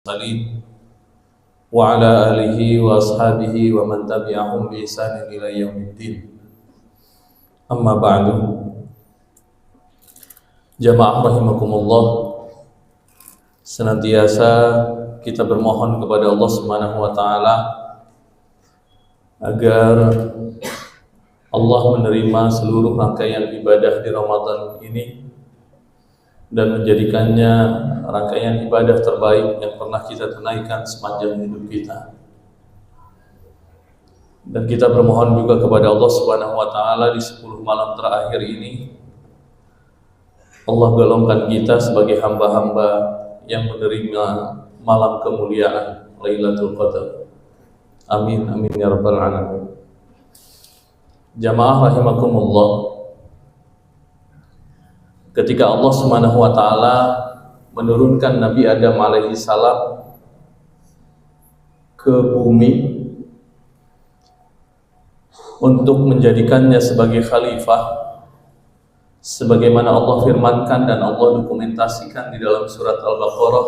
المرسلين وعلى آله وأصحابه ومن تبعهم بإحسان إلى يوم الدين. أما بعد, jamaah rahimakumullah, senantiasa kita bermohon kepada Allah Subhanahu wa taala agar Allah menerima seluruh rangkaian ibadah di Ramadan ini dan menjadikannya rangkaian ibadah terbaik yang pernah kita tunaikan sepanjang hidup kita. Dan kita bermohon juga kepada Allah Subhanahu wa taala di 10 malam terakhir ini, Allah golongkan kita sebagai hamba-hamba yang menerima malam kemuliaan Lailatul Qadar. Amin amin ya rabbal alamin. Jamaah rahimakumullah, ketika Allah Subhanahu wa taala menurunkan Nabi Adam alaihi salam ke bumi untuk menjadikannya sebagai khalifah, sebagaimana Allah firmankan dan Allah dokumentasikan di dalam surat Al-Baqarah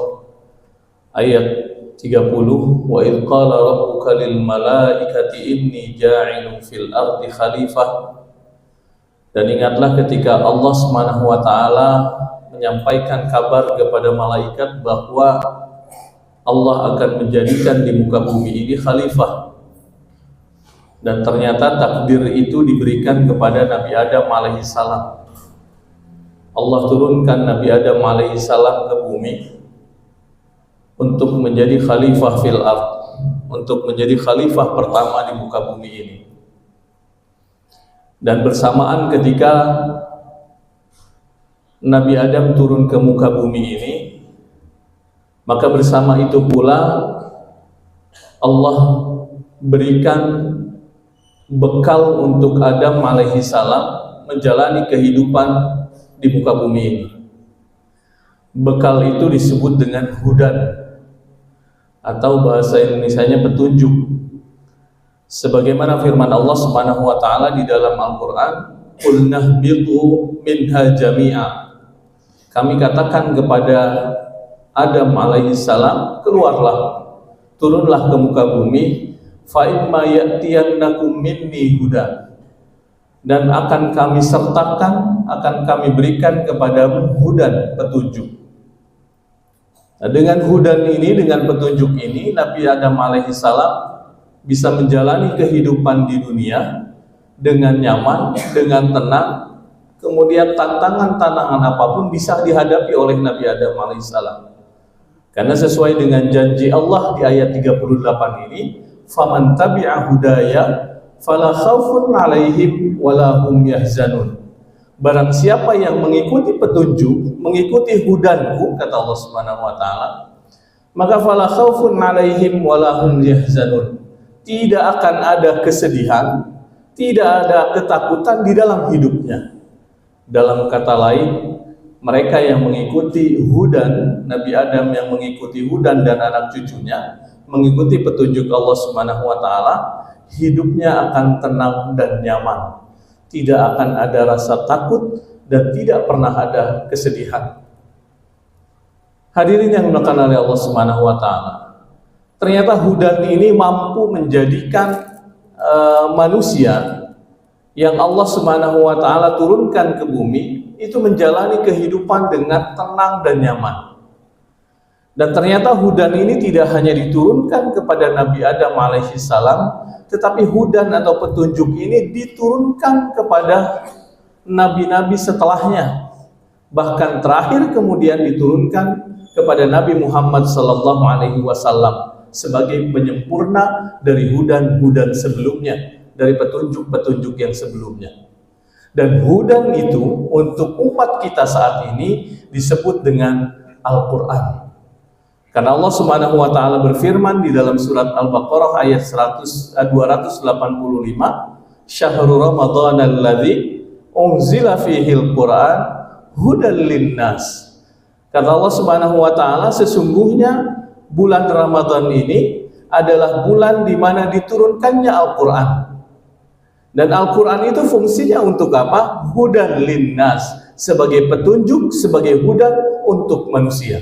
ayat 30, wa idh qala rabbuka lil malaikati inni ja'ilun fil ardi khalifah. Dan ingatlah ketika Allah Subhanahu wa taala menyampaikan kabar kepada malaikat bahwa Allah akan menjadikan di muka bumi ini khalifah. Dan ternyata takdir itu diberikan kepada Nabi Adam alaihi salam. Allah turunkan Nabi Adam alaihi salam ke bumi untuk menjadi khalifah fil ard, untuk menjadi khalifah pertama di muka bumi ini. Dan bersamaan ketika Nabi Adam turun ke muka bumi ini, maka bersama itu pula Allah berikan bekal untuk Adam alaihi salam menjalani kehidupan di muka bumi ini. Bekal itu disebut dengan hudan, atau bahasa Indonesianya petunjuk. Sebagaimana firman Allah Subhanahu wa taala di dalam Al-Qur'an, "Qul nahbitu minha jami'a." Kami katakan kepada Adam alaihi salam, keluarlah, turunlah ke muka bumi, fa imma ya'tiyannakum minni hudan. Dan akan kami sertakan, akan kami berikan kepadamu hudan, petunjuk. Nah, dengan hudan ini, dengan petunjuk ini, Nabi Adam alaihi salam bisa menjalani kehidupan di dunia dengan nyaman, dengan tenang. Kemudian tantangan-tantangan apapun bisa dihadapi oleh Nabi Adam alaihissalam. Karena sesuai dengan janji Allah di ayat 38 ini, "Faman tabi'a hudaya fala khaufun 'alaihim wala hum yahzanun." Barang siapa yang mengikuti petunjuk, mengikuti hudanku, kata Allah Subhanahu wa taala, maka fala khaufun 'alaihim wala hum yahzanun. Tidak akan ada kesedihan, tidak ada ketakutan di dalam hidupnya. Dalam kata lain, mereka yang mengikuti hudan, Nabi Adam yang mengikuti hudan dan anak cucunya, mengikuti petunjuk Allah Subhanahu wa taala, hidupnya akan tenang dan nyaman. Tidak akan ada rasa takut dan tidak pernah ada kesedihan. Hadirin yang dimuliakan oleh Allah Subhanahu wa taala, ternyata hudan ini mampu menjadikan manusia yang Allah Subhanahu wa taala turunkan ke bumi itu menjalani kehidupan dengan tenang dan nyaman. Dan ternyata hudan ini tidak hanya diturunkan kepada Nabi Adam alaihi salam, tetapi hudan atau petunjuk ini diturunkan kepada nabi-nabi setelahnya. Bahkan terakhir kemudian diturunkan kepada Nabi Muhammad sallallahu alaihi wasallam sebagai penyempurna dari hudan-hudan sebelumnya, dari petunjuk-petunjuk yang sebelumnya. Dan hudan itu untuk umat kita saat ini disebut dengan Al-Quran. Karena Allah Subhanahu wa taala berfirman di dalam surat Al-Baqarah ayat 285, "Syahrul Ramadan alladzi unzila fihil Qur'an hudan linnas." Kata Allah Subhanahu wa taala, sesungguhnya bulan Ramadan ini adalah bulan di mana diturunkannya Al-Quran. Dan Al-Quran itu fungsinya untuk apa? Hudan linnas, sebagai petunjuk, sebagai hudan untuk manusia.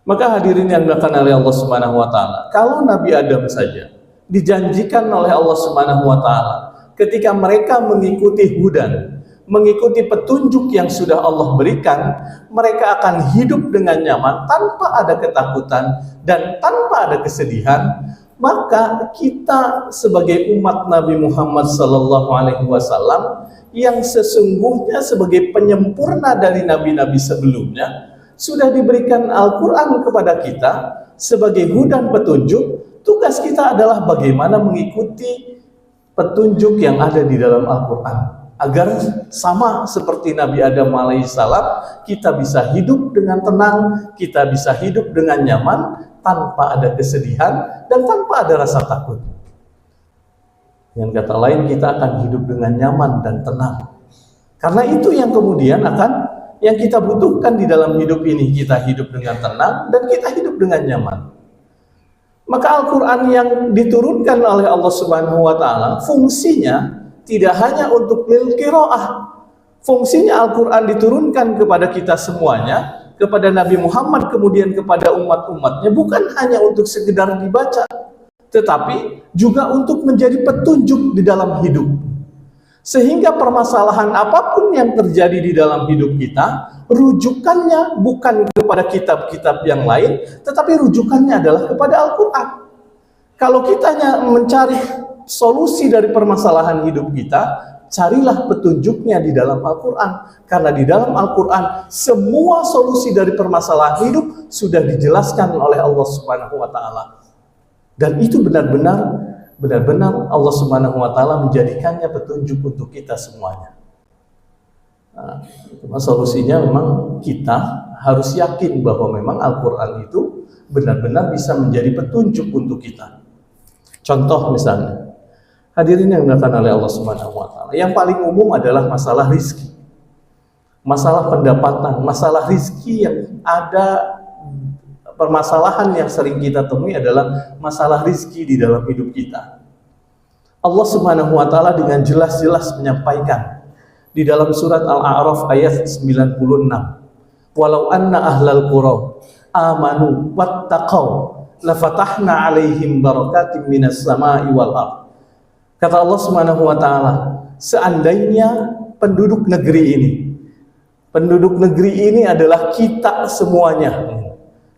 Maka hadirin yang dimuliakan oleh Allah Subhanahu wa taala, kalau Nabi Adam saja dijanjikan oleh Allah Subhanahu wa taala ketika mereka mengikuti hudan, mengikuti petunjuk yang sudah Allah berikan, mereka akan hidup dengan nyaman tanpa ada ketakutan dan tanpa ada kesedihan. Maka kita sebagai umat Nabi Muhammad sallallahu alaihi wasallam yang sesungguhnya sebagai penyempurna dari nabi-nabi sebelumnya, sudah diberikan Al-Quran kepada kita sebagai hudan petunjuk. Tugas kita adalah bagaimana mengikuti petunjuk yang ada di dalam Al-Quran, agar sama seperti Nabi Adam alaihissalam, kita bisa hidup dengan tenang, kita bisa hidup dengan nyaman, tanpa ada kesedihan dan tanpa ada rasa takut. Yang kata lain, kita akan hidup dengan nyaman dan tenang. Karena itu yang kemudian yang kita butuhkan di dalam hidup ini. Kita hidup dengan tenang dan kita hidup dengan nyaman. Maka Al-Quran yang diturunkan oleh Allah Subhanahu wa taala fungsinya tidak hanya untuk lil qiraah. Fungsinya Al-Quran diturunkan kepada kita semuanya, kepada Nabi Muhammad, kemudian kepada umat-umatnya, bukan hanya untuk sekedar dibaca, tetapi juga untuk menjadi petunjuk di dalam hidup. Sehingga permasalahan apapun yang terjadi di dalam hidup kita, rujukannya bukan kepada kitab-kitab yang lain, tetapi rujukannya adalah kepada Al-Quran. Kalau kita hanya mencari solusi dari permasalahan hidup kita, carilah petunjuknya di dalam Al-Quran. Karena di dalam Al-Quran, semua solusi dari permasalahan hidup sudah dijelaskan oleh Allah Subhanahu wa taala. Dan itu benar-benar Allah Subhanahu wa taala menjadikannya petunjuk untuk kita semuanya. Nah, solusinya memang kita harus yakin bahwa memang Al-Quran itu benar-benar bisa menjadi petunjuk untuk kita. Contoh misalnya, hadirin yang dimuliakan oleh Allah Subhanahu wa taala, yang paling umum adalah masalah rizki, masalah pendapatan, masalah rizki yang ada. Permasalahan yang sering kita temui adalah masalah rizki di dalam hidup kita. Allah Subhanahu wa taala dengan jelas-jelas menyampaikan di dalam surat Al-A'raf ayat 96, walau anna ahlal qura amanu wattaqau lafatahna alaihim barakatim minas sama'i wal ardh. Kata Allah Subhanahu wa taala, seandainya penduduk negeri ini adalah kita semuanya.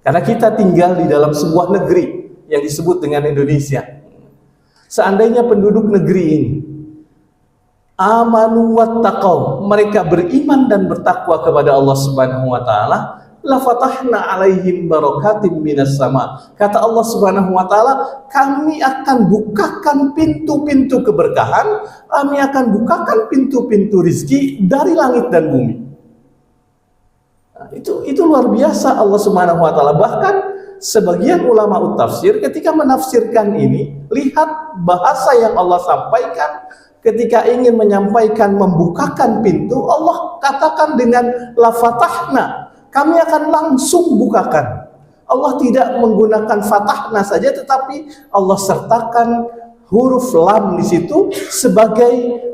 Karena kita tinggal di dalam sebuah negeri yang disebut dengan Indonesia. Seandainya penduduk negeri ini amanu wattaqau, mereka beriman dan bertakwa kepada Allah Subhanahu wa taala, la fatahna alaihim barakatim minas sama. Kata Allah Subhanahu wa taala, kami akan bukakan pintu-pintu keberkahan, kami akan bukakan pintu-pintu rizki dari langit dan bumi. Itu luar biasa Allah Subhanahu wa taala. Bahkan sebagian ulama tafsir ketika menafsirkan ini, lihat bahasa yang Allah sampaikan ketika ingin menyampaikan membukakan pintu, Allah katakan dengan la fatahna, kami akan langsung bukakan. Allah tidak menggunakan fatahna saja, tetapi Allah sertakan huruf lam di situ sebagai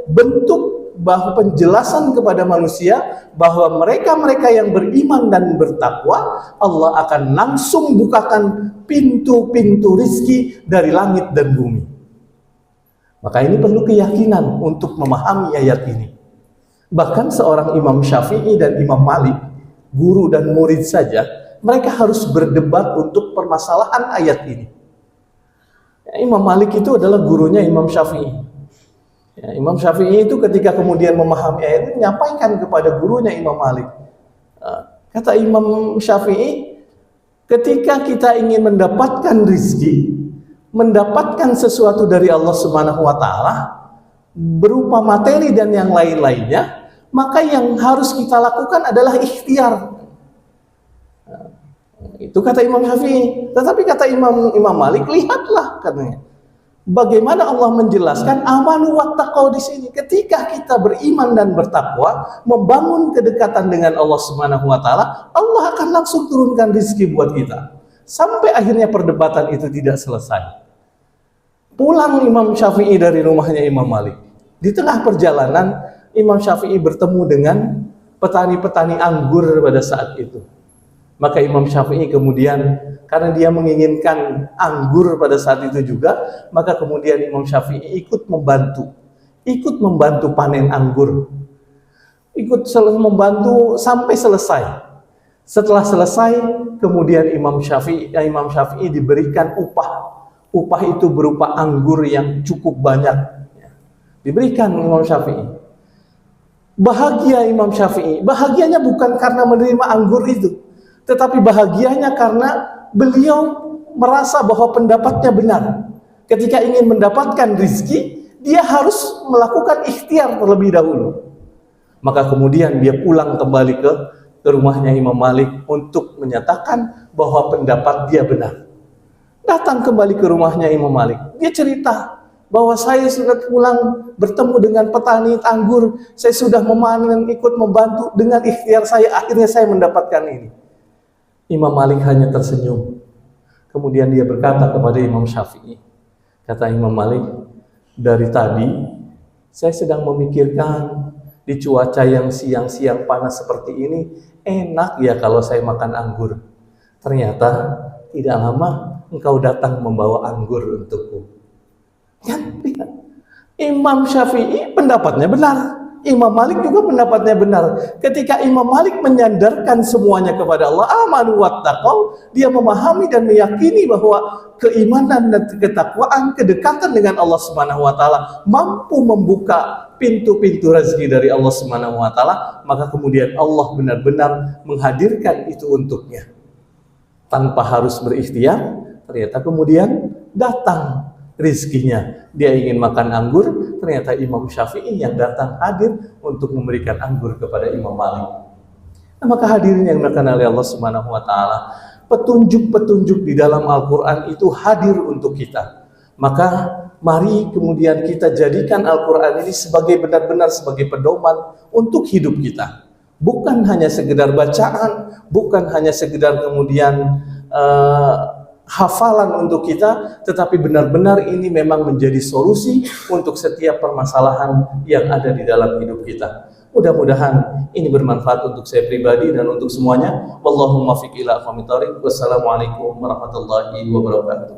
bentuk bahwa penjelasan kepada manusia bahwa mereka-mereka yang beriman dan bertakwa, Allah akan langsung bukakan pintu-pintu rizki dari langit dan bumi. Maka ini perlu keyakinan untuk memahami ayat ini. Bahkan seorang Imam Syafi'i dan Imam Malik, guru dan murid saja, mereka harus berdebat untuk permasalahan ayat ini. Imam Malik itu adalah gurunya Imam Syafi'i. Imam Syafi'i itu ketika kemudian memahami ayat ini, menyampaikan kepada gurunya Imam Malik. Kata Imam Syafi'i, ketika kita ingin mendapatkan rizki, mendapatkan sesuatu dari Allah Subhanahu wa taala berupa materi dan yang lain-lainnya, maka yang harus kita lakukan adalah ikhtiar. Itu kata Imam Syafi'i. Tetapi kata Imam Malik, lihatlah katanya, bagaimana Allah menjelaskan amanu wattaqau di sini. Ketika kita beriman dan bertakwa, membangun kedekatan dengan Allah Subhanahu wa taala, Allah akan langsung turunkan rezeki buat kita. Sampai akhirnya perdebatan itu tidak selesai. Pulang Imam Syafi'i dari rumahnya Imam Malik. Di tengah perjalanan, Imam Syafi'i bertemu dengan petani-petani anggur pada saat itu. Maka Imam Syafi'i kemudian, karena dia menginginkan anggur pada saat itu juga, maka kemudian Imam Syafi'i ikut membantu panen anggur, membantu sampai selesai. Setelah selesai, kemudian Imam Syafi'i diberikan upah itu berupa anggur yang cukup banyak, diberikan Imam Syafi'i. Bahagia Imam Syafi'i, bahagianya bukan karena menerima anggur itu, tetapi bahagianya karena beliau merasa bahwa pendapatnya benar. Ketika ingin mendapatkan rizki, dia harus melakukan ikhtiar terlebih dahulu. Maka kemudian dia pulang kembali ke rumahnya Imam Malik untuk menyatakan bahwa pendapat dia benar. Datang kembali ke rumahnya Imam Malik, dia cerita bahwa saya sudah pulang bertemu dengan petani anggur, saya sudah memanen, ikut membantu, dengan ikhtiar saya akhirnya saya mendapatkan ini. Imam Malik hanya tersenyum. Kemudian dia berkata kepada Imam Syafi'i, kata Imam Malik, dari tadi saya sedang memikirkan di cuaca yang siang-siang panas seperti ini, enak ya kalau saya makan anggur. Ternyata tidak lama engkau datang membawa anggur untukku. Kan? Imam Syafi'i pendapatnya benar, Imam Malik juga pendapatnya benar. Ketika Imam Malik menyandarkan semuanya kepada Allah, amanu wattaqau, dia memahami dan meyakini bahwa keimanan dan ketakwaan, kedekatan dengan Allah Subhanahu wa taala mampu membuka pintu-pintu rezeki dari Allah Subhanahu wa taala, maka kemudian Allah benar-benar menghadirkan itu untuknya. Tanpa harus berikhtiar, ternyata kemudian datang rizkinya. Dia ingin makan anggur, ternyata Imam Syafi'i yang datang hadir untuk memberikan anggur kepada Imam Malik. Nah, maka hadirin yang dimuliakan oleh Allah Subhanahu wa taala, petunjuk-petunjuk di dalam Al-Qur'an itu hadir untuk kita. Maka mari kemudian kita jadikan Al-Qur'an ini sebagai benar-benar sebagai pedoman untuk hidup kita. Bukan hanya sekedar bacaan, bukan hanya sekedar kemudian hafalan untuk kita, tetapi benar-benar ini memang menjadi solusi untuk setiap permasalahan yang ada di dalam hidup kita. Mudah-mudahan ini bermanfaat untuk saya pribadi dan untuk semuanya. Wallahumma fiq ila aqwamit thoriq. Wassalamualaikum warahmatullahi wabarakatuh.